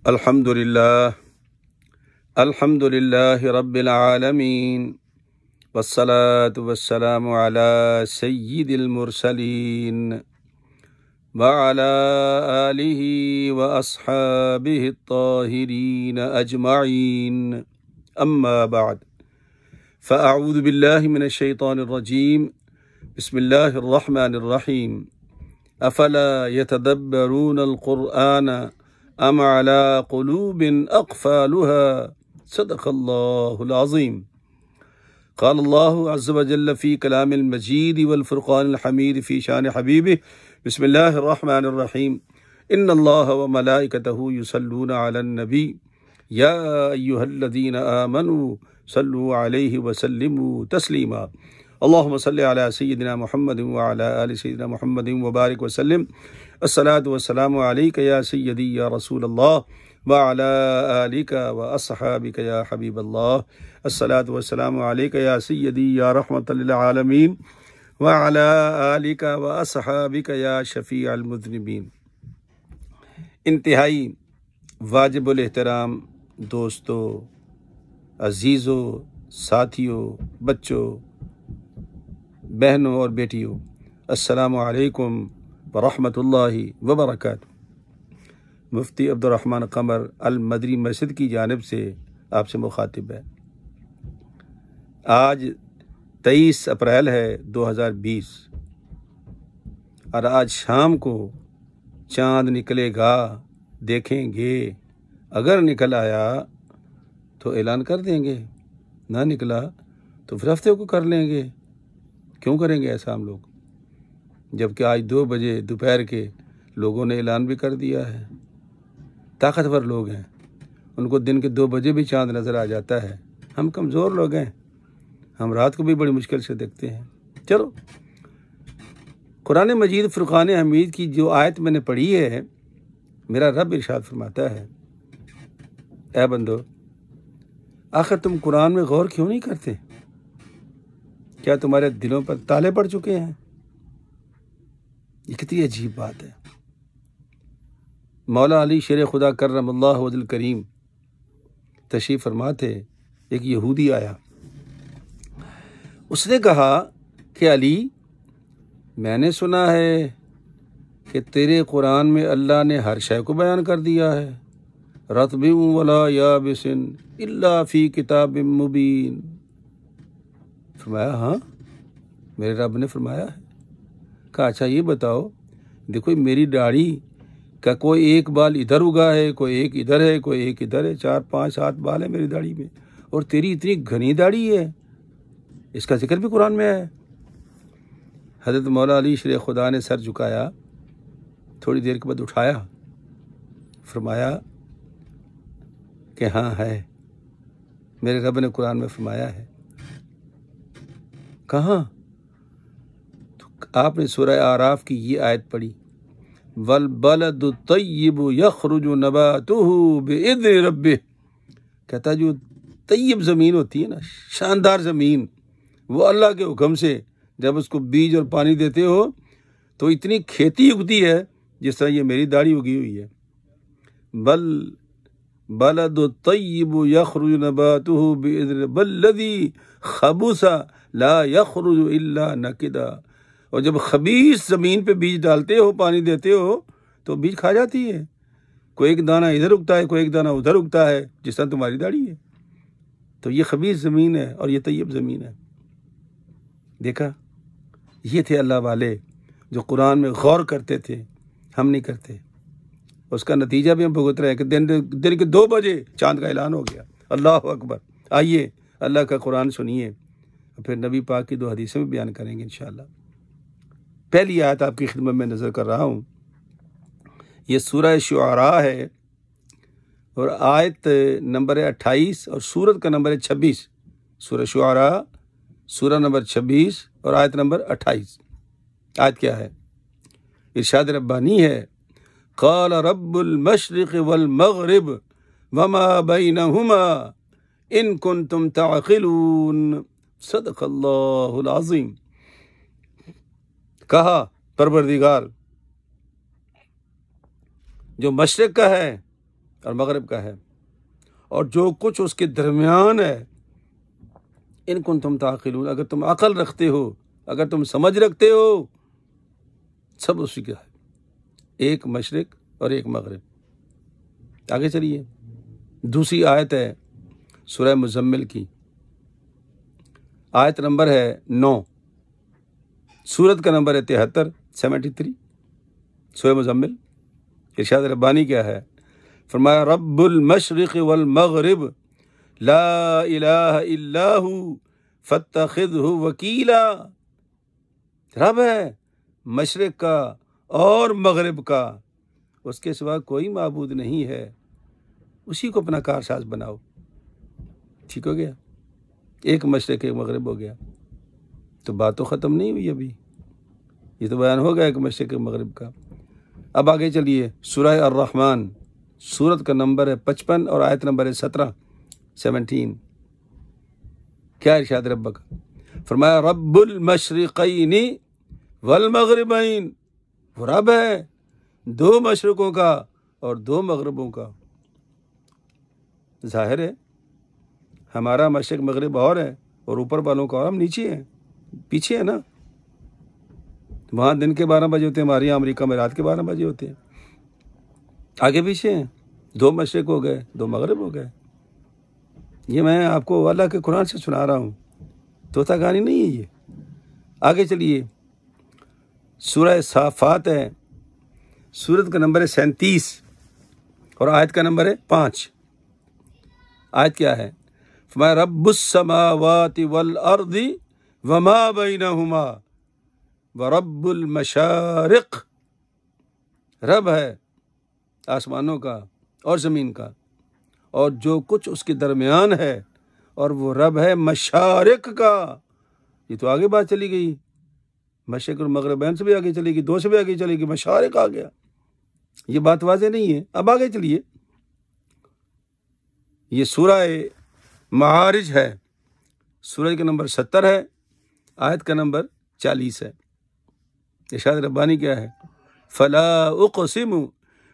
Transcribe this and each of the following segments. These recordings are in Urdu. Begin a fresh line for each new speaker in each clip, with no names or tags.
الحمد للہ رب العالمین والصلاة والسلام علی سید المرسلین وعلی آلہ واصحابہ الطاہرین اجمعین اما بعد فاعوذ باللہ من الشیطان الرجیم بسم اللہ الرحمن الرحیم افلا یتدبرون القرآن ام على قلوب اقفالها صدق اللہ العظیم قال اللہ عز وجل فی کلام المجید والفرقان الحمید فی شان حبیبہ بسم اللہ الرحمن الرحیم ان اللہ وملائکتہ یصلون علی النبی یا ایہا الذین آمنوا صلوا علیہ وسلموا تسلیما اللہم صلی علی سیدنا محمد وعلی آل سیدنا محمد وبارک وسلم الصلاة والسلام علیک یا سیدی یا رسول اللہ وعلی آلک واصحابک یا حبیب اللہ الصلاة والسلام علیک یا سیدی یا رحمت للعالمین وعلی آلک واصحابک یا شفیع المذنبین۔ انتہائی واجب الاحترام دوستو، عزیزوں، ساتھیوں، بچوں، بہنوں اور بیٹیوں، السلام علیکم ورحمۃ اللہ وبرکاتہ۔ مفتی عبدالرحمن قمر المدری مسجد کی جانب سے آپ سے مخاطب ہے۔ آج 23 اپریل ہے 2020 اور آج شام کو چاند نکلے گا، دیکھیں گے۔ اگر نکل آیا تو اعلان کر دیں گے، نہ نکلا تو پھر ہفتے کو کر لیں گے۔ کیوں کریں گے ایسا ہم لوگ، جبکہ آج 2 بجے دوپہر کے لوگوں نے اعلان بھی کر دیا ہے۔ طاقتور لوگ ہیں، ان کو دن کے 2 بجے بھی چاند نظر آ جاتا ہے۔ ہم کمزور لوگ ہیں، ہم رات کو بھی بڑی مشکل سے دیکھتے ہیں۔ چلو، قرآن مجید فرقان حمید کی جو آیت میں نے پڑھی ہے، میرا رب ارشاد فرماتا ہے، اے بندو، آخر تم قرآن میں غور کیوں نہیں کرتے؟ کیا تمہارے دلوں پر تالے پڑ چکے ہیں؟ یہ کتنی عجیب بات ہے۔ مولا علی شیر خدا کرم اللہ وجہ الکریم تشریف فرما تھے۔ ایک یہودی آیا، اس نے کہا کہ علی، میں نے سنا ہے کہ تیرے قرآن میں اللہ نے ہر شے کو بیان کر دیا ہے، رطب ولا یابس الا فی کتاب مبین۔ فرمایا ہاں، میرے رب نے فرمایا ہے۔ کہا اچھا یہ بتاؤ، دیکھو میری داڑھی کا کوئی ایک بال ادھر اگا ہے، کوئی ایک ادھر ہے، کوئی ایک ادھر ہے، 4 5 7 بال ہے میری داڑھی میں، اور تیری اتنی گھنی داڑھی ہے، اس کا ذکر بھی قرآن میں ہے۔ حضرت مولا علی شیر خدا نے سر جھکایا، تھوڑی دیر کے بعد اٹھایا، فرمایا کہ ہاں ہے، میرے رب نے قرآن میں فرمایا ہے۔ کہاں؟ تو آپ نے سورہ اعراف کی یہ آیت پڑھی، والبلد الطیب یخرج نباتہ بإذن ربہ۔ کہتا جو طیب زمین ہوتی ہے نا، شاندار زمین، وہ اللہ کے حکم سے جب اس کو بیج اور پانی دیتے ہو تو اتنی کھیتی اگتی ہے جس طرح یہ میری داڑھی اگی ہوئی ہے۔ بلد الطیب یخرج نباتہ بإذن والذی خبث لا یخرج الا نکدا۔ اور جب خبیث زمین پہ بیج ڈالتے ہو، پانی دیتے ہو تو بیج کھا جاتی ہے۔ کوئی ایک دانہ ادھر اگتا ہے، کوئی ایک دانہ ادھر اگتا ہے، جس طرح تمہاری داڑھی ہے۔ تو یہ خبیث زمین ہے اور یہ طیب زمین ہے۔ دیکھا، یہ تھے اللہ والے جو قرآن میں غور کرتے تھے، ہم نہیں کرتے۔ اس کا نتیجہ بھی ہم بھگت رہے ہیں کہ دن کے 2 بجے چاند کا اعلان ہو گیا۔ اللہ اکبر۔ آئیے اللہ کا قرآن سنیے، پھر نبی پاک کی 2 حدیثیں بھی بیان کریں گے انشاءاللہ۔ پہلی آیت آپ کی خدمت میں نظر کر رہا ہوں، یہ سورہ شعراء ہے اور آیت نمبر 28 اور سورت کا نمبر 26۔ سورہ شعراء سورہ نمبر 26 اور آیت نمبر 28۔ آیت کیا ہے؟ ارشاد ربانی ہے، قال رب المشرق والمغرب وما بینہما ان کنتم تعقلون۔ صدق اللہ العظیم۔ کہا پروردگار جو مشرق کا ہے اور مغرب کا ہے، اور جو کچھ اس کے درمیان ہے، ان کنتم تعقلون، اگر تم عقل رکھتے ہو، اگر تم سمجھ رکھتے ہو، سب اسی کا ہے، ایک مشرق اور ایک مغرب۔ آگے چلیے، دوسری آیت ہے سورہ مزمل کی، آیت نمبر ہے 9، سورت کا نمبر ہے 73 سورہ مزمل۔ ارشاد ربانی کیا ہے؟ فرمایا رب المشرق والمغرب لا الہ الا ہو فاتخذہ وکیلا، رب ہے مشرق کا اور مغرب کا، اس کے سوا کوئی معبود نہیں ہے، اسی کو اپنا کارساز بناؤ۔ ٹھیک ہو گیا، ایک مشرق ایک مغرب ہو گیا، تو بات تو ختم نہیں ہوئی ابھی، یہ تو بیان ہو گیا ایک مشرق ایک مغرب کا۔ اب آگے چلیے، سورہ الرحمن، سورت کا نمبر ہے 55 اور آیت نمبر ہے 17۔ کیا ارشاد رب کا؟ فرمایا رب المشرقین والمغربین، وہ رب ہے دو مشرقوں کا اور دو مغربوں کا۔ ظاہر ہے ہمارا مشرق مغرب اور ہے، اور اوپر والوں کا اور، ہم نیچے ہیں، پیچھے ہیں نا، وہاں دن کے 12 بجے ہوتے ہیں، ہمارے یہاں امریکہ میں رات کے 12 بجے ہوتے ہیں، آگے پیچھے ہیں، دو مشرق ہو گئے دو مغرب ہو گئے۔ یہ میں آپ کو اللہ کے قرآن سے سنا رہا ہوں، طوطا کہانی نہیں ہے یہ۔ آگے چلیے، سورہ صافات ہے، سورت کا نمبر ہے 37 اور آیت کا نمبر ہے 5۔ آیت کیا ہے؟ فرمایا رب السماوات والارض وما بینہما ورب المشارق، رب ہے آسمانوں کا اور زمین کا اور جو کچھ اس کے درمیان ہے، اور وہ رب ہے مشارق کا۔ یہ تو آگے بات چلی گئی، مشرق اور مغربین سے بھی آگے چلے گی، دو سے بھی آگے چلے گی، مشارق آ گیا، یہ بات واضح نہیں ہے۔ اب آگے چلیے، یہ سورہ معارج ہے، سورہ کا نمبر 70 ہے، آیت کا نمبر 40 ہے۔ ارشاد ربانی کیا ہے؟ فلا اقسم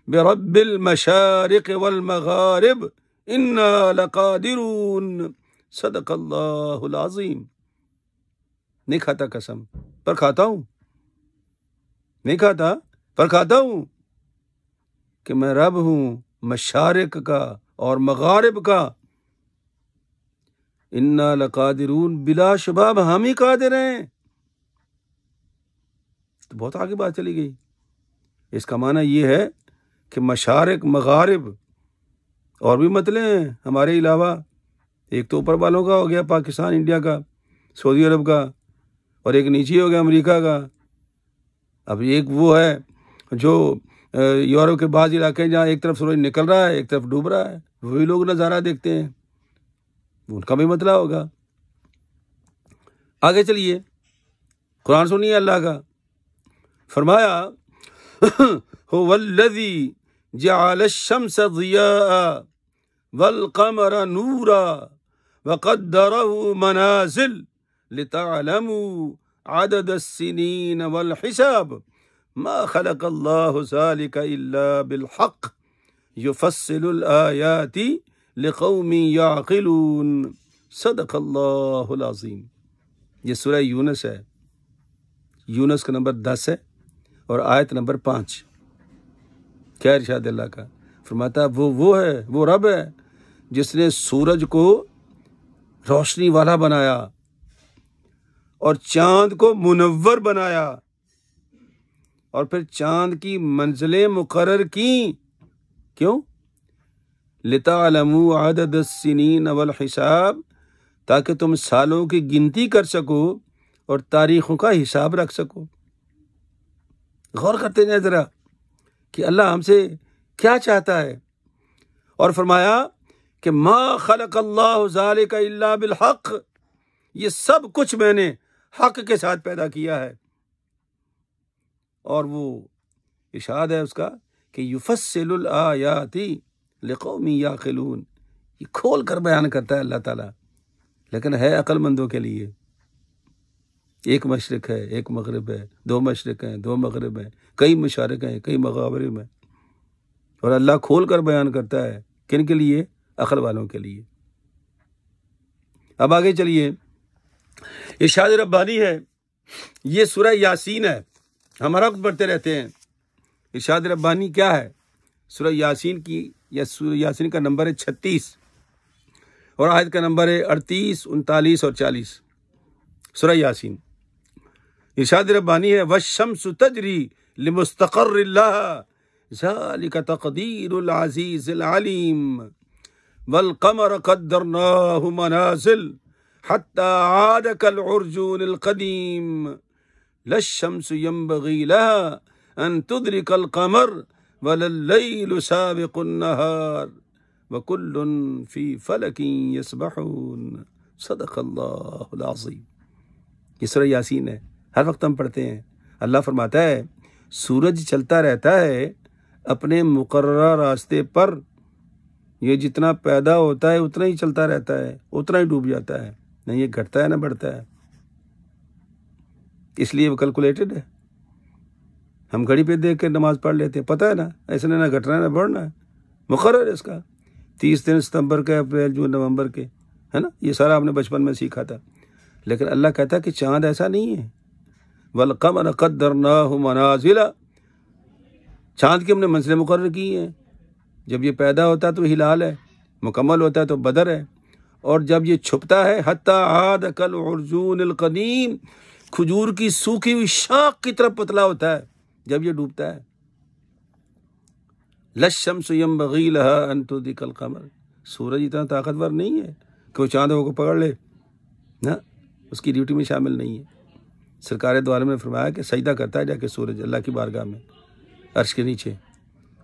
برب المشارق والمغارب انا لقادرون صدق اللہ العظیم۔ نہیں کھاتا قسم پر کھاتا ہوں، نہیں کھاتا پر کھاتا ہوں کہ میں رب ہوں مشارق کا اور مغارب کا، انا لقادرون، بلا شبہ ہم ہی قادر ہیں۔ تو بہت آگے بات چلی گئی۔ اس کا معنی یہ ہے کہ مشارق مغارب اور بھی مطلب ہیں ہمارے علاوہ، ایک تو اوپر والوں کا ہو گیا پاکستان انڈیا کا سعودی عرب کا، اور ایک نیچے ہو گیا امریکہ کا۔ اب ایک وہ ہے جو یورپ کے بعض علاقے جہاں ایک طرف سورج نکل رہا ہے ایک طرف ڈوب رہا ہے، وہی لوگ نظارہ دیکھتے ہیں، ان کا بھی مطلب ہوگا۔ آگے چلیے، قرآن سنیے اللہ کا۔ فرمایا هو الذی جعل الشمس ضیاء والقمر نورا وقدره منازل لتعلموا عدد السنین والحساب ما خلق اللہ ذلك الا بالحق یفصل الآیات لقوم یعقلون صدق اللہ العظیم۔ یہ سورہ یونس ہے، یونس کا نمبر 10 ہے اور آیت نمبر 5۔ کیا ارشاد اللہ کا؟ فرماتا وہ ہے، وہ رب ہے جس نے سورج کو روشنی والا بنایا اور چاند کو منور بنایا، اور پھر چاند کی منزلیں مقرر کیں۔ کیوں؟ لِتَعْلَمُوا عَدَدَ السِّنِينَ وَالْحِسَابِ، تاکہ تم سالوں کی گنتی کر سکو اور تاریخوں کا حساب رکھ سکو۔ غور کرتے ہیں ذرا کہ اللہ ہم سے کیا چاہتا ہے، اور فرمایا کہ ما خلق اللہ ذالک الا بالحق، یہ سب کچھ میں نے حق کے ساتھ پیدا کیا ہے۔ اور وہ ارشاد ہے اس کا کہ یفصل الآیات لقوم یعقلون، یہ کھول کر بیان کرتا ہے اللہ تعالیٰ، لیکن ہے عقل مندوں کے لیے۔ ایک مشرق ہے ایک مغرب ہے، دو مشرق ہیں دو مغرب ہیں، کئی مشارق ہیں کئی مغارب ہیں۔ اور اللہ کھول کر بیان کرتا ہے، کن کے لیے؟ عقل والوں کے لیے۔ اب آگے چلیے، ارشاد ربانی ہے، یہ سورہ یاسین ہے، ہم ہر وقت پڑھتے رہتے ہیں۔ ارشاد ربانی کیا ہے؟ سورہ یاسین کی، یا سورہ یاسین کا نمبر ہے 36 اور آیت کا نمبر ہے 38، 39 اور 40۔ سورہ یاسین، ارشاد ربانی ہے، والشمس تجری لمستقر لها ذلك تقدیر العزیز العلیم والقمر قدرناه منازل حتى عاد كالعرجون القديم لا الشمس ينبغي لها أن تدرك القمر ولا الليل سابق النهار وكل في فلك يسبحون صدق اللہ العظیم۔ یہ سورہ یاسین ہے، ہر وقت ہم پڑھتے ہیں۔ اللہ فرماتا ہے سورج چلتا رہتا ہے اپنے مقررہ راستے پر، یہ جتنا پیدا ہوتا ہے اتنا ہی چلتا رہتا ہے، اتنا ہی ڈوب جاتا ہے، نہ یہ گھٹتا ہے نہ بڑھتا ہے، اس لیے وہ کیلکولیٹڈ ہے۔ ہم گھڑی پہ دیکھ کے نماز پڑھ لیتے ہیں، پتہ ہے نا ایسے نہ گھٹنا ہے نہ بڑھنا ہے، مقرر ہے اس کا، 30 دن ستمبر کے، اپریل، جون، نومبر کے، ہے نا، یہ سارا آپ نے بچپن میں سیکھا تھا۔ لیکن اللہ کہتا ہے کہ چاند ایسا نہیں ہے، والقمر قدرناہ منازل، چاند کی ہم نے منزلیں مقرر کی ہیں۔ جب یہ پیدا ہوتا ہے تو ہلال ہے، مکمل ہوتا ہے تو بدر ہے، اور جب یہ چھپتا ہے حتی عاد کالعرجون القدیم، کھجور کی سوکھی ہوئی شاخ کی طرف پتلا ہوتا ہے جب یہ ڈوبتا ہے۔ لا الشمس ينبغي لها ان تدرك القمر، سورج اتنا طاقتور نہیں ہے کہ وہ چاند کو پکڑ لے، نہ، اس کی ڈیوٹی میں شامل نہیں ہے۔ سرکار دو عالم نے فرمایا کہ سجدہ کرتا ہے جا کے سورج اللہ کی بارگاہ میں عرش کے نیچے،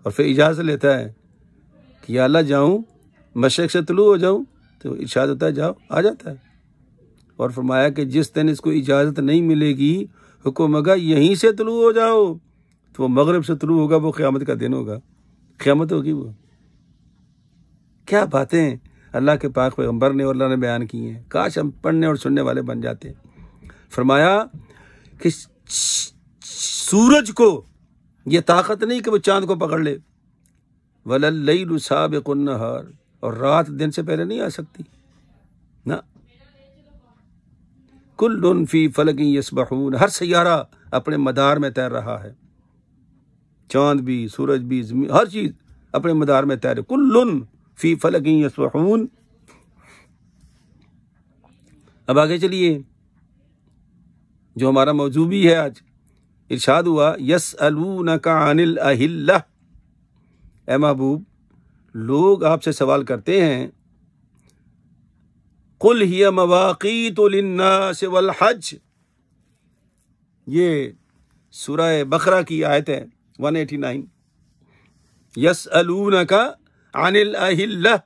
اور پھر اجازت لیتا ہے کہ یا اللہ جاؤں، مشرق سے طلوع ہو جاؤں، تو ارشاد ہوتا ہے جاؤ، آ جاتا ہے۔ اور فرمایا کہ جس دن اس کو اجازت نہیں ملے گی، حکم ہوگا یہیں سے طلوع ہو جاؤ، تو وہ مغرب سے طلوع ہوگا، وہ قیامت کا دن ہوگا، قیامت ہوگی۔ وہ کیا باتیں اللہ کے پاک پیغمبر نے اور اللہ نے بیان کی ہیں، کاش ہم پڑھنے اور سننے والے بن جاتے۔ فرمایا کہ سورج کو یہ طاقت نہیں کہ وہ چاند کو پکڑ لے، وَلَا اللَّيْلُ سَابِقُ النَّهَارِ، اور رات دن سے پہلے نہیں آ سکتی، نہ۔ کُلٌّ فِي فَلَكٍ يَسْبَحُونَ، ہر سیارہ اپنے مدار میں تیر رہا ہے، چاند بھی، سورج بھی، زمین، ہر چیز اپنے مدار میں تیر ہے۔ کُلٌّ فِي فَلَكٍ يَسْبَحُونَ۔ اب آگے چلیے، جو ہمارا موضوع بھی ہے آج، ارشاد ہوا یسألونک عن الأہلہ، اے محبوب لوگ آپ سے سوال کرتے ہیں، قل ہی مواقیت للناس والحج، یہ سورہ بقرہ کی آیت ہے 189۔ یسألونک عن الأہلہ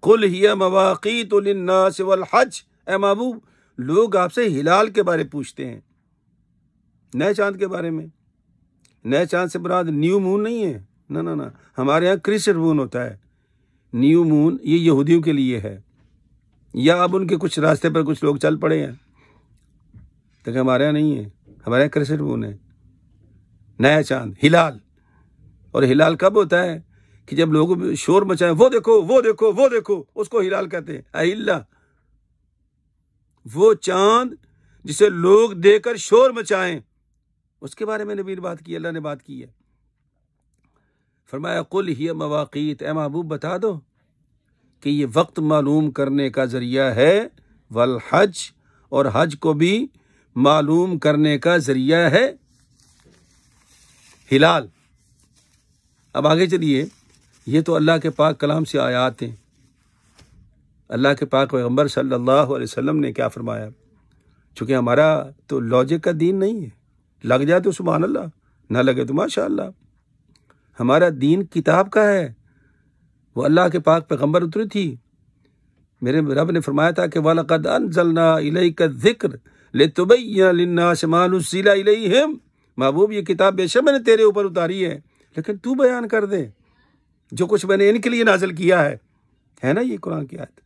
قل ہی مواقیت للناس والحج، اے محبوب لوگ آپ سے ہلال کے بارے پوچھتے ہیں، نئے چاند کے بارے میں۔ نئے چاند سے مراد نیو مون نہیں ہے، نہ نہ نہ، ہمارے ہاں کرسچن مون ہوتا ہے، نیو مون یہ یہودیوں کے لیے ہے، یا اب ان کے کچھ راستے پر کچھ لوگ چل پڑے ہیں، لیکن ہمارے ہاں نہیں ہے، ہمارے یہاں کرسچن مون ہے، نیا چاند ہلال۔ اور ہلال کب ہوتا ہے؟ کہ جب لوگوں شور مچائیں، وہ دیکھو وہ دیکھو وہ دیکھو، اس کو ہلال کہتے ہیں، اہلہ، وہ چاند جسے لوگ دیکھ کر شور مچائیں، اس کے بارے میں نبی نے بات کی، اللہ نے بات کی ہے۔ فرمایا قل ہی مواقیت، اے محبوب بتا دو کہ یہ وقت معلوم کرنے کا ذریعہ ہے، والحج، اور حج کو بھی معلوم کرنے کا ذریعہ ہے ہلال۔ اب آگے چلیے، یہ تو اللہ کے پاک کلام سے آیات ہیں۔ اللہ کے پاک پیغمبر صلی اللہ علیہ وسلم نے کیا فرمایا؟ چونکہ ہمارا تو لاجک کا دین نہیں ہے، لگ جائے تو سبحان اللہ، نہ لگے تو ماشاء اللہ۔ ہمارا دین کتاب کا ہے، وہ اللہ کے پاک پیغمبر اتری تھی۔ میرے رب نے فرمایا تھا کہ وَلَقَدْ أَنزَلْنَا إِلَيْكَ الذِّكْرَ لِتُبَيِّنَ لِلنَّاسِ مَا نُزِّلَ إِلَيْهِمْ، محبوب یہ کتاب بے شک میں نے تیرے اوپر اتاری ہے، لیکن تو بیان کر دے جو کچھ میں نے ان کے لیے نازل کیا ہے نا، یہ قرآن کی آیت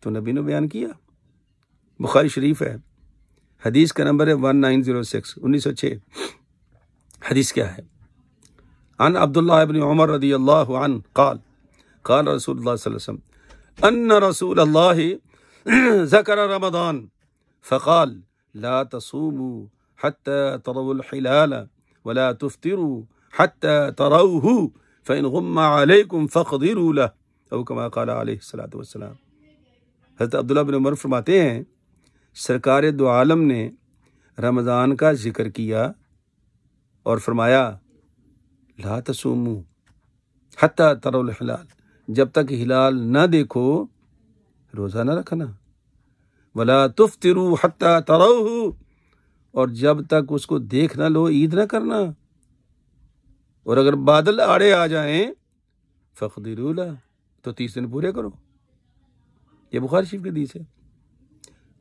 تو نبی نے بیان کیا۔ بخاری شریف ہے، حدیث کا نمبر ہے 1906، 1906۔ حدیث کیا ہے؟ عن عبداللہ ابن عمر رضی اللہ عنہ قال قال رسول اللہ صلی اللہ علیہ وسلم ان رسول اللہ ذکر رمضان فقال لا تصوموا حتى تروا الحلال ولا تفطروا حتى تروه فإن غم عليكم فاقدروا له او كما قال علیہ الصلوۃ والسلام۔ حضرت عبداللہ بن عمر فرماتے ہیں سرکار دو عالم نے رمضان کا ذکر کیا اور فرمایا لا تصوموا حتی تروا الحلال، جب تک ہلال نہ دیکھو روزہ نہ رکھنا، ولا تفطروا حتی تروه، اور جب تک اس کو دیکھ نہ لو عید نہ کرنا، اور اگر بادل آڑے آ جائیں فاقدروا له، تو 30 دن پورے کرو۔ یہ بخاری شریف کی حدیث ہے۔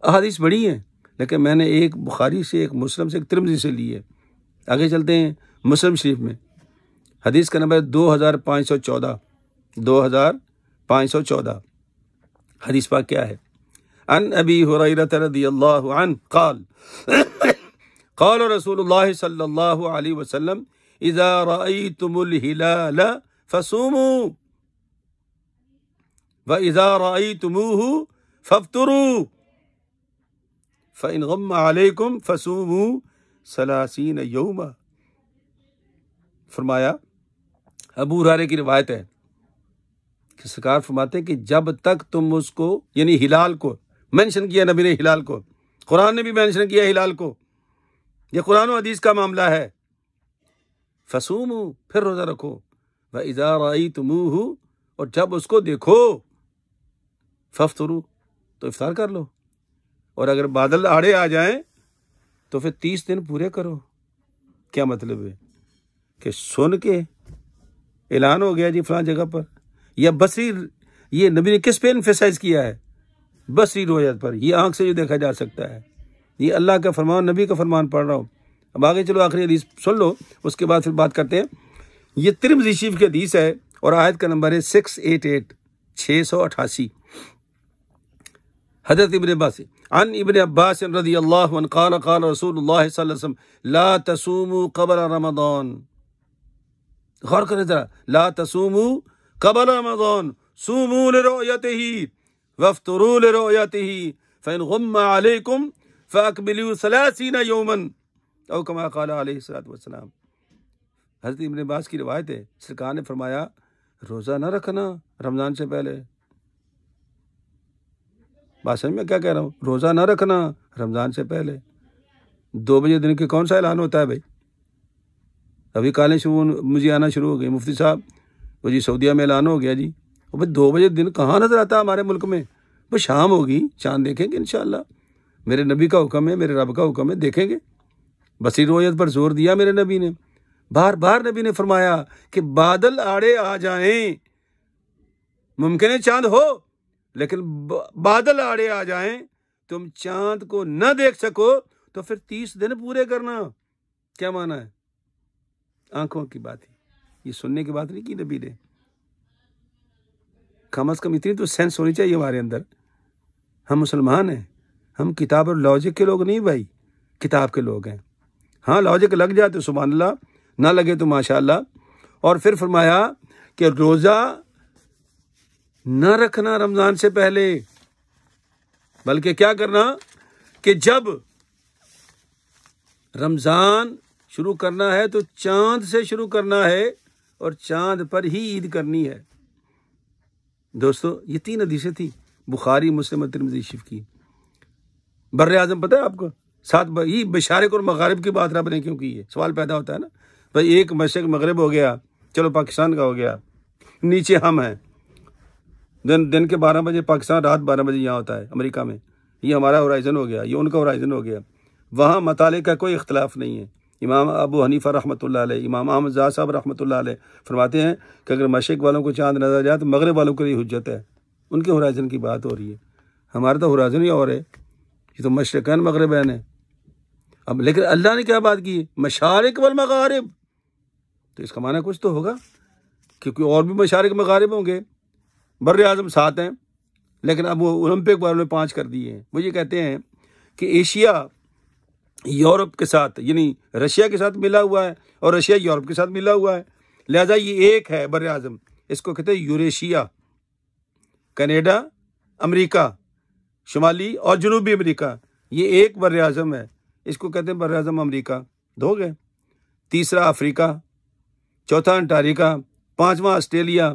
احادیث بڑی ہیں لیکن میں نے ایک بخاری سے، ایک مسلم سے، ایک ترمذی سے لی ہے۔ آگے چلتے ہیں مسلم شریف میں، حدیث کا نمبر 2514 2514۔ حدیث پاک کیا ہے؟ عن ابی ہریرہ رضی اللہ عنہ قال قال رسول اللہ صلی اللہ علیہ وسلم اذا رأيتم الهلال فصوموا واذا رأيتموه فافطروا فإن غم عليكم فصوموا 30 یوما۔ فرمایا، ابو ہریرہ کی روایت ہے کہ سرکار فرماتے ہیں کہ جب تک تم اس کو، یعنی ہلال کو مینشن کیا نبی نے، ہلال کو، قرآن نے بھی مینشن کیا ہلال کو، یہ قرآن و حدیث کا معاملہ ہے۔ فصوموا، پھر روزہ رکھو، وَإِذَا رَأَيْتُمُوهُ، اور جب اس کو دیکھو، فَافْطِرُوا، تو افطار کر لو، اور اگر بادل آڑے آ جائیں تو پھر 30 دن پورے کرو۔ کیا مطلب ہے؟ کہ سن کے اعلان ہو گیا جی فلاں جگہ پر، یا بصری، یہ نبی نے کس پہ ایمفیسائز کیا ہے؟ بصری رویت پر، یہ آنکھ سے جو دیکھا جا سکتا ہے۔ یہ اللہ کا فرمان، نبی کا فرمان پڑھ رہا ہوں۔ اب آگے چلو آخری حدیث سن لو، اس کے بعد پھر بات کرتے ہیں۔ یہ ترمذی شریف کی حدیث ہے اور آیت کا نمبر ہے 688 حضرت ابن عباس عن ابن عباس رضی اللہ عنہ قال قال رسول اللہ صلی اللہ علیہ وسلم لا تصوموا قبل رمضان۔ غور کریں ذرا، لا تصوموا قبل رمضان صوموا لرؤيته وافطروا لرؤيته فإن غم عليكم فأكملوا 30 یوما او کما قال علیہ الصلوۃ والسلام۔ حضرت ابن عباس کی روایت ہے، سرکار نے فرمایا روزہ نہ رکھنا رمضان سے پہلے۔ بات سمجھ میں کیا کہہ رہا ہوں؟ روزہ نہ رکھنا رمضان سے پہلے۔ 2 بجے دن کے کون سا اعلان ہوتا ہے بھائی؟ ابھی کالیں مجھے آنا شروع ہو گئی، مفتی صاحب وہ جی سعودیہ میں اعلان ہو گیا جی۔ اور بھائی 2 بجے دن کہاں نظر آتا ہے ہمارے ملک میں؟ بھائی شام ہوگی، چاند دیکھیں گے انشاءاللہ، میرے نبی کا حکم ہے، میرے رب کا حکم ہے، دیکھیں گے۔ بصری رویت پر زور دیا میرے نبی نے، بار بار نبی نے فرمایا کہ بادل آڑے آ جائیں، ممکن ہے چاند ہو لیکن بادل آڑے آ جائیں، تم چاند کو نہ دیکھ سکو تو پھر 30 دن پورے کرنا۔ کیا معنی ہے؟ آنکھوں کی بات ہے، یہ سننے کی بات نہیں کی نبی نے۔ کم از کم اتنی تو سینس ہونی چاہیے ہمارے اندر۔ ہم مسلمان ہیں، ہم کتاب اور لاجک کے لوگ نہیں بھائی، کتاب کے لوگ ہیں۔ ہاں لاجک لگ جائے تو سبحان اللہ، نہ لگے تو ماشاء اللہ۔ اور پھر فرمایا کہ روزہ نہ رکھنا رمضان سے پہلے، بلکہ کیا کرنا کہ جب رمضان شروع کرنا ہے تو چاند سے شروع کرنا ہے اور چاند پر ہی عید کرنی ہے۔ دوستو یہ 3 حدیثیں تھیں، بخاری، مسلم اور ترمذی شریف کی۔ بر اعظم پتہ ہے آپ کو، ساتھ یہ مشارق اور مغارب کی بات رب نے کیوں کی ہے؟ سوال پیدا ہوتا ہے نا بھائی، ایک مشرق مغرب ہو گیا، چلو پاکستان کا ہو گیا، نیچے ہم ہیں، دن کے 12 بجے پاکستان، رات 12 بجے یہاں ہوتا ہے امریکہ میں، یہ ہمارا ہورائزن ہو گیا، یہ ان کا ہورائزن ہو گیا۔ وہاں مطالعے کا کوئی اختلاف نہیں ہے۔ امام ابو حنیفہ رحمۃ اللہ علیہ، امام احمد زاہد صاحب رحمۃ اللہ علیہ فرماتے ہیں کہ اگر مشرق والوں کو چاند نظر جائے تو مغرب والوں کو یہ حجت ہے، ان کے ہورائزن کی بات ہو رہی ہے۔ ہمارا تو ہورائزن ہی اور ہے، یہ تو مشرقین مغربین ہے۔ اب لیکن اللہ نے کیا بات کی ہے؟ مشارق والمغارب، تو اس کا معنی کچھ تو ہوگا، کیونکہ اور بھی مشارق مغارب ہوں گے۔ بر اعظم 7 ہیں لیکن اب وہ اولمپک والوں نے 5 کر دیے ہیں۔ وہ یہ کہتے ہیں کہ ایشیا یورپ کے ساتھ، یعنی رشیا کے ساتھ ملا ہوا ہے اور رشیا یورپ کے ساتھ ملا ہوا ہے، لہذا یہ ایک ہے بر اعظم، اس کو کہتے ہیں یوریشیا، کینیڈا، امریکہ، شمالی اور جنوبی امریکہ، یہ ایک بر اعظم ہے، اس کو کہتے ہیں بر اعظم امریکہ، دو گئے۔ تیسرا افریقہ، چوتھا انٹاریکا، پانچواں آسٹریلیا،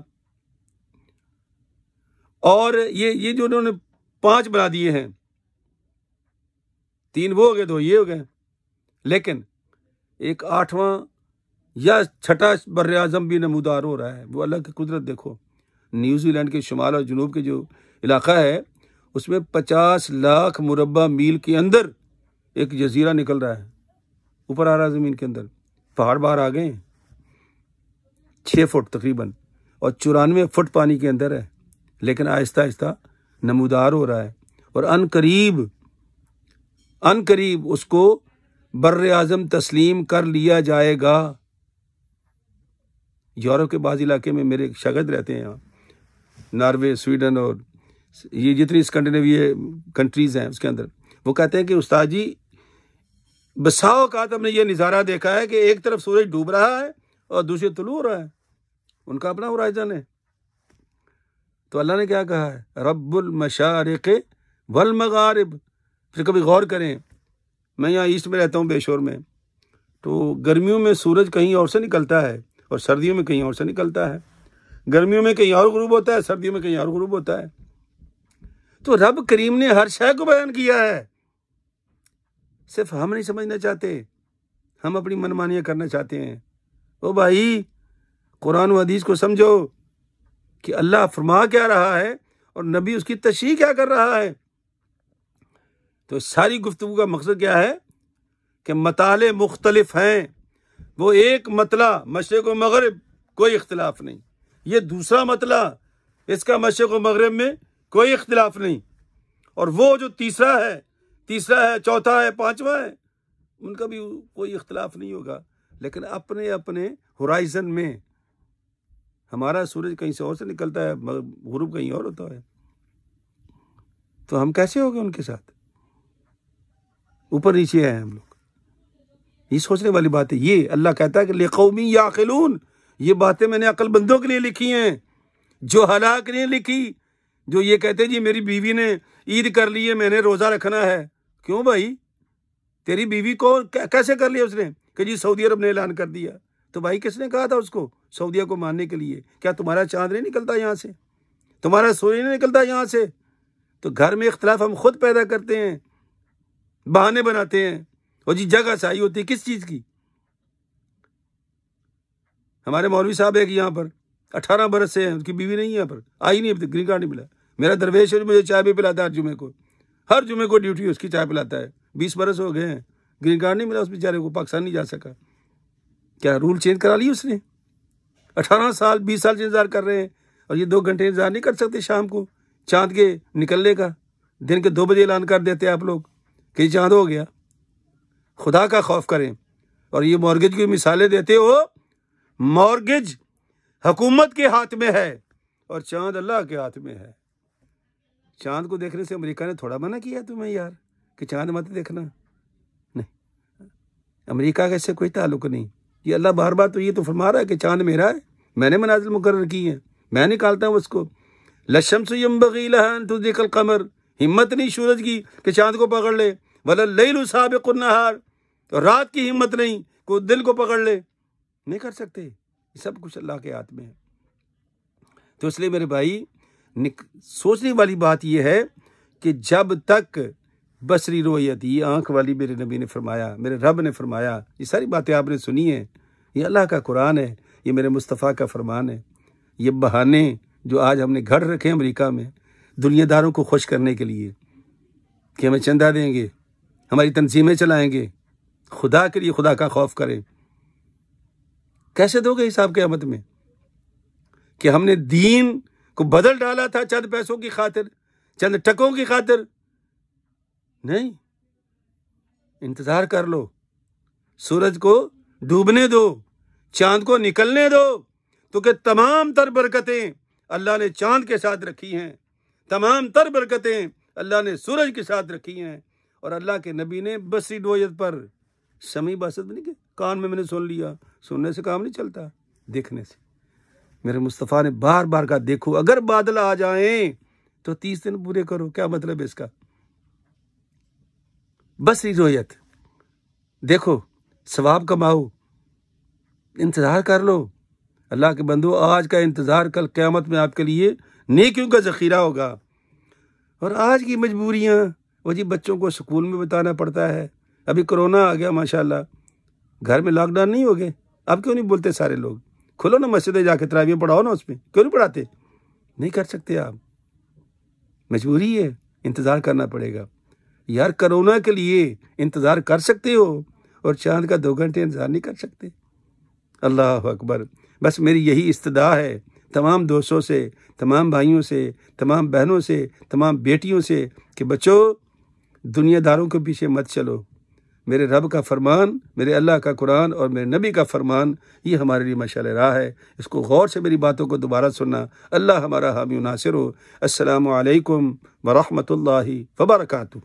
اور یہ جو انہوں نے 5 بنا دیے ہیں، 3 وہ ہو گئے، 2 یہ ہو گئے، لیکن ایک 8واں یا 6ٹھا بر اعظم بھی نمودار ہو رہا ہے۔ وہ اللہ کی قدرت دیکھو، نیوزی لینڈ کے شمال اور جنوب کے جو علاقہ ہے اس میں 50 لاکھ مربع میل کے اندر ایک جزیرہ نکل رہا ہے، اوپر آ رہا ہے زمین کے اندر، پہاڑ باہر آ گئے ہیں 6 فٹ تقریباً، اور 94 فٹ پانی کے اندر ہے، لیکن آہستہ آہستہ نمودار ہو رہا ہے، اور ان قریب اس کو بر اعظم تسلیم کر لیا جائے گا۔ یورپ کے بعض علاقے میں میرے شاگرد رہتے ہیں، یہاں ناروے، سویڈن اور یہ جتنی اسکینڈینیوی کنٹریز ہیں اس کے اندر، وہ کہتے ہیں کہ استاد جی بسا اوقات ہم نے یہ نظارہ دیکھا ہے کہ ایک طرف سورج ڈوب رہا ہے اور دوسری طلوع ہو رہا ہے، ان کا اپنا ہورائزن ہے۔ تو اللہ نے کیا کہا ہے؟ رب المشارق والمغارب۔ پھر کبھی غور کریں، میں یہاں ایسٹ میں رہتا ہوں، بے شور میں، تو گرمیوں میں سورج کہیں اور سے نکلتا ہے اور سردیوں میں کہیں اور سے نکلتا ہے، گرمیوں میں کہیں اور غروب ہوتا ہے، سردیوں میں کہیں اور غروب ہوتا ہے۔ تو رب کریم نے ہر شے کو بیان کیا ہے، صرف ہم نہیں سمجھنا چاہتے، ہم اپنی منمانیاں کرنا چاہتے ہیں۔ او بھائی، قرآن و حدیث کو سمجھو کہ اللہ فرما کیا رہا ہے اور نبی اس کی تشریح کیا کر رہا ہے۔ تو ساری گفتگو کا مقصد کیا ہے کہ مطالع مختلف ہیں، وہ ایک مطلع مشرق و مغرب کوئی اختلاف نہیں، یہ دوسرا مطلع اس کا مشرق و مغرب میں کوئی اختلاف نہیں، اور وہ جو تیسرا ہے، چوتھا ہے، 5واں ہے، ان کا بھی کوئی اختلاف نہیں ہوگا، لیکن اپنے اپنے ہورائزن میں۔ ہمارا سورج کہیں سے اور سے نکلتا ہے، غروب کہیں اور ہوتا ہے، تو ہم کیسے ہو گئے ان کے ساتھ؟ اوپر نیچے ہیں ہم لوگ۔ یہ سوچنے والی بات ہے۔ یہ اللہ کہتا ہے کہ لِقَوْمٍ يَعْقِلُونَ، یہ باتیں میں نے عقل مندوں کے لیے لکھی ہیں، جو ہلاک نہیں لکھی، جو یہ کہتے جی میری بیوی نے عید کر لی ہے، میں نے روزہ رکھنا ہے۔ کیوں بھائی؟ تیری بیوی کو کیسے کر لیا اس نے کہ جی سعودی عرب نے اعلان کر دیا؟ تو بھائی کس نے کہا تھا اس کو سعودیہ کو ماننے کے لیے؟ کیا تمہارا چاند نہیں نکلتا یہاں سے؟ تمہارا سورج نہیں نکلتا یہاں سے؟ تو گھر میں اختلاف ہم خود پیدا کرتے ہیں، بہانے بناتے ہیں، اور جی جگہ چاہیے ہوتی ہے کس چیز کی؟ ہمارے مولوی صاحب ایک یہاں پر 18 برس سے ہیں، ان کی بیوی نہیں ہے یہاں پر، آئی نہیں، اب تک گرین کارڈ نہیں ملا۔ میرا درویش مجھے چائے بھی پلاتا ہے ہر جمعے کو ڈیوٹی اس کی چائے پلاتا ہے، 20 برس ہو گئے ہیں، گرین کارڈ نہیں ملا اس بیچارے کو، پاکستان نہیں جا سکا۔ کیا رول چینج کرا لی اس نے؟ 18 سال 20 سال سے انتظار کر رہے ہیں، اور یہ 2 گھنٹے انتظار نہیں کر سکتے شام کو چاند کے نکلنے کا؟ دن کے 2 بجے اعلان کر دیتے آپ لوگ کہ چاند ہو گیا۔ خدا کا خوف کریں۔ اور یہ مورگیج کی مثالیں دیتے ہو، مورگیج حکومت کے ہاتھ میں ہے اور چاند اللہ کے ہاتھ میں ہے۔ چاند کو دیکھنے سے امریکہ نے تھوڑا منع کیا تمہیں یار کہ چاند مت دیکھنا، نہیں، امریکہ کا اس سے کوئی تعلق نہیں۔ یہ اللہ بار بار تو یہ تو فرما رہا ہے کہ چاند میرا ہے، میں نے منازل مقرر کی ہیں، میں نکالتا ہوں اس کو۔ لَلشَّمْسُ يَنبَغِي لَهَا أَن تُدْرِكَ الْقَمَرَ، ہمت نہیں سورج کی کہ چاند کو پکڑ لے، وَلَا اللَّيْلُ سَابِقُ النَّهَارِ، اور رات کی ہمت نہیں کہ دل کو پکڑ لے، نہیں کر سکتے۔ یہ سب کچھ اللہ کے ہاتھ میں ہے۔ تو اس لیے میرے بھائی، سوچنے والی بات یہ ہے کہ جب تک بصری رؤیت، یہ آنکھ والی میرے نبی نے فرمایا، میرے رب نے فرمایا، یہ ساری باتیں آپ نے سنی ہیں، یہ اللہ کا قرآن ہے، یہ میرے مصطفیٰ کا فرمان ہے۔ یہ بہانے جو آج ہم نے گھڑ رکھے ہیں امریکہ میں دنیا داروں کو خوش کرنے کے لیے کہ ہمیں چندہ دیں گے، ہماری تنظیمیں چلائیں گے، خدا کے لیے خدا کا خوف کریں۔ کیسے دو گے حساب قیامت میں کہ ہم نے دین کو بدل ڈالا تھا چند پیسوں کی خاطر، چند ٹکوں کی خاطر؟ نہیں، انتظار کر لو، سورج کو ڈوبنے دو، چاند کو نکلنے دو، تو کہ تمام تر برکتیں اللہ نے چاند کے ساتھ رکھی ہیں، تمام تر برکتیں اللہ نے سورج کے ساتھ رکھی ہیں، اور اللہ کے نبی نے بصری رؤیت پر سمیع باسط نہیں کہ کان میں نے سن لیا، سننے سے کام نہیں چلتا، دیکھنے سے۔ میرے مصطفیٰ نے بار بار کہا دیکھو اگر بادل آ جائیں تو 30 دن پورے کرو۔ کیا مطلب ہے اس کا؟ بس رؤیت، دیکھو ثواب کماؤ، انتظار کر لو۔ اللہ کے بندو، آج کا انتظار کل قیامت میں آپ کے لیے نیکیوں کا ذخیرہ ہوگا۔ اور آج کی مجبوریاں، وہ جی بچوں کو سکول میں بتانا پڑتا ہے، ابھی کرونا آ گیا ماشاءاللہ، گھر میں لاک ڈاؤن نہیں ہو گئے، اب کیوں نہیں بولتے سارے لوگ؟ کھولو نا مسجدیں، جا کے تراویح پڑھاؤ نا، اس میں کیوں نہیں پڑھاتے؟ نہیں کر سکتے آپ، مجبوری ہے، انتظار کرنا پڑے گا۔ یار کرونا کے لیے انتظار کر سکتے ہو اور چاند کا 2 گھنٹے انتظار نہیں کر سکتے؟ اللہ اکبر۔ بس میری یہی استدعا ہے تمام دوستوں سے، تمام بھائیوں سے، تمام بہنوں سے، تمام بیٹیوں سے کہ بچو دنیا داروں کے پیچھے مت چلو۔ میرے رب کا فرمان، میرے اللہ کا قرآن اور میرے نبی کا فرمان، یہ ہمارے لیے مشعل راہ ہے۔ اس کو غور سے میری باتوں کو دوبارہ سننا۔ اللہ ہمارا حامی و ناصر ہو۔ السلام علیکم ورحمۃ اللہ وبرکاتہ۔